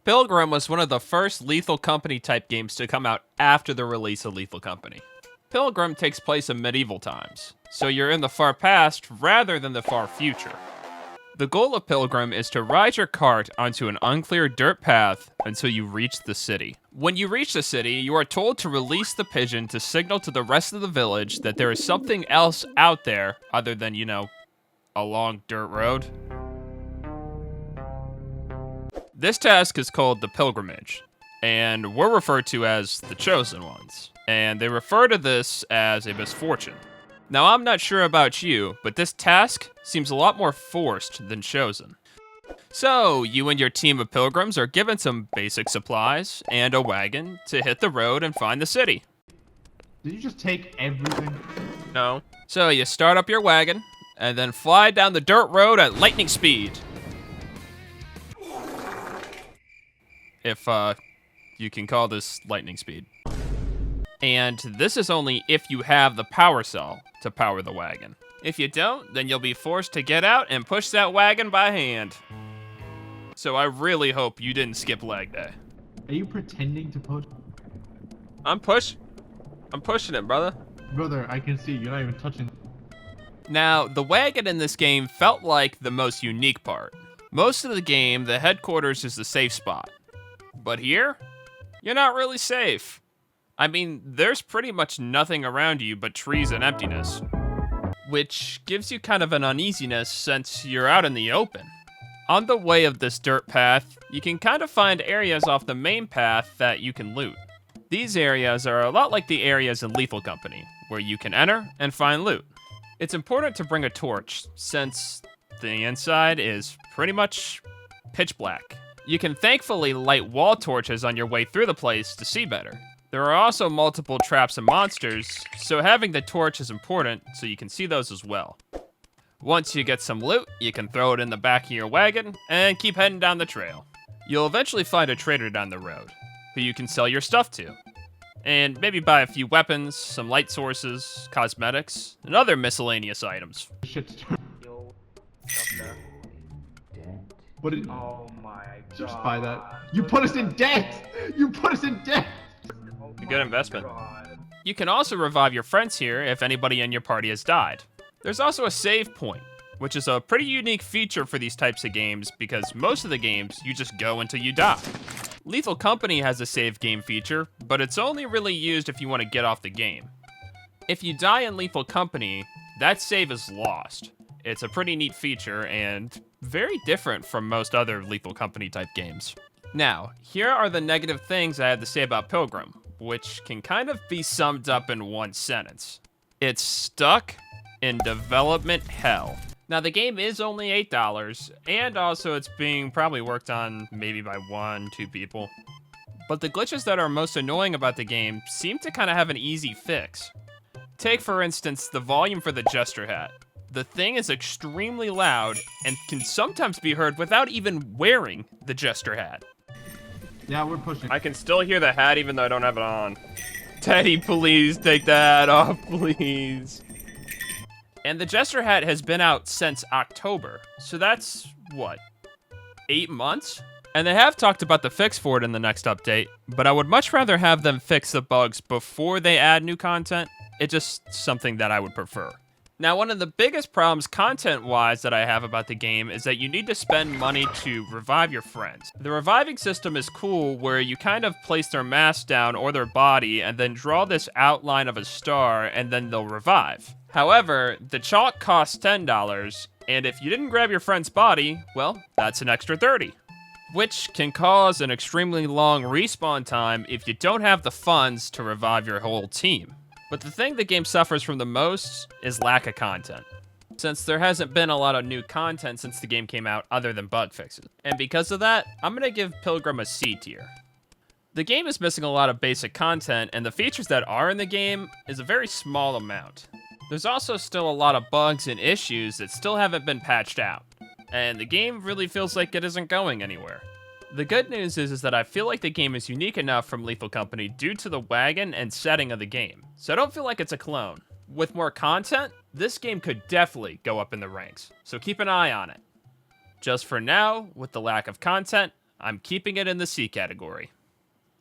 Pilgrim was one of the first Lethal Company type games to come out after the release of Lethal Company. Pilgrim takes place in medieval times, so you're in the far past rather than the far future. The goal of Pilgrim is to ride your cart onto an unclear dirt path until you reach the city. When you reach the city, you are told to release the pigeon to signal to the rest of the village that there is something else out there other than, a long dirt road. This task is called the Pilgrimage, and we're referred to as the Chosen Ones, and they refer to this as a misfortune. Now, I'm not sure about you, but this task seems a lot more forced than chosen. So, you and your team of pilgrims are given some basic supplies and a wagon to hit the road and find the city. Did you just take everything? No. So, you start up your wagon, and then fly down the dirt road at lightning speed. If, you can call this lightning speed. And this is only if you have the power cell to power the wagon. If you don't, then you'll be forced to get out and push that wagon by hand. So I really hope you didn't skip leg day. Are you pretending to push? I'm pushing it, brother. Brother, I can see you're not even touching. Now, the wagon in this game felt like the most unique part. Most of the game, the headquarters is the safe spot. But here, you're not really safe. I mean, there's pretty much nothing around you but trees and emptiness, which gives you kind of an uneasiness since you're out in the open. On the way of this dirt path, you can kind of find areas off the main path that you can loot. These areas are a lot like the areas in Lethal Company, where you can enter and find loot. It's important to bring a torch, since the inside is pretty much pitch black. You can thankfully light wall torches on your way through the place to see better. There are also multiple traps and monsters, so having the torch is important so you can see those as well. Once you get some loot, you can throw it in the back of your wagon and keep heading down the trail. You'll eventually find a trader down the road, who you can sell your stuff to, and maybe buy a few weapons, some light sources, cosmetics, and other miscellaneous items. Shit. What did? Oh my god. Just buy that. You put us in debt! You put us in debt! A good investment. You can also revive your friends here if anybody in your party has died. There's also a save point, which is a pretty unique feature for these types of games because most of the games, you just go until you die. Lethal Company has a save game feature, but it's only really used if you want to get off the game. If you die in Lethal Company, that save is lost. It's a pretty neat feature and very different from most other Lethal Company type games. Now, here are the negative things I have to say about Pilgrim, which can kind of be summed up in one sentence. It's stuck in development hell. Now, the game is only $8, and also it's being probably worked on maybe by 1-2 people. But the glitches that are most annoying about the game seem to kind of have an easy fix. Take, for instance, the volume for the Jester hat. The thing is extremely loud and can sometimes be heard without even wearing the Jester hat. Yeah, we're pushing. I can still hear the hat even though I don't have it on. Teddy, please take the hat off, please. And the Jester hat has been out since October, so that's, what, 8 months? And they have talked about the fix for it in the next update, but I would much rather have them fix the bugs before they add new content. It's just something that I would prefer. Now, one of the biggest problems content-wise that I have about the game is that you need to spend money to revive your friends. The reviving system is cool where you kind of place their mask down or their body and then draw this outline of a star and then they'll revive. However, the chalk costs $10, and if you didn't grab your friend's body, well, that's an extra $30. Which can cause an extremely long respawn time if you don't have the funds to revive your whole team. But the thing the game suffers from the most is lack of content, since there hasn't been a lot of new content since the game came out other than bug fixes. And because of that, I'm gonna give Pilgrim a C tier. The game is missing a lot of basic content, and the features that are in the game is a very small amount. There's also still a lot of bugs and issues that still haven't been patched out, and the game really feels like it isn't going anywhere. The good news is that I feel like the game is unique enough from Lethal Company due to the wagon and setting of the game, so I don't feel like it's a clone. With more content, this game could definitely go up in the ranks, so keep an eye on it. Just for now, with the lack of content, I'm keeping it in the C category.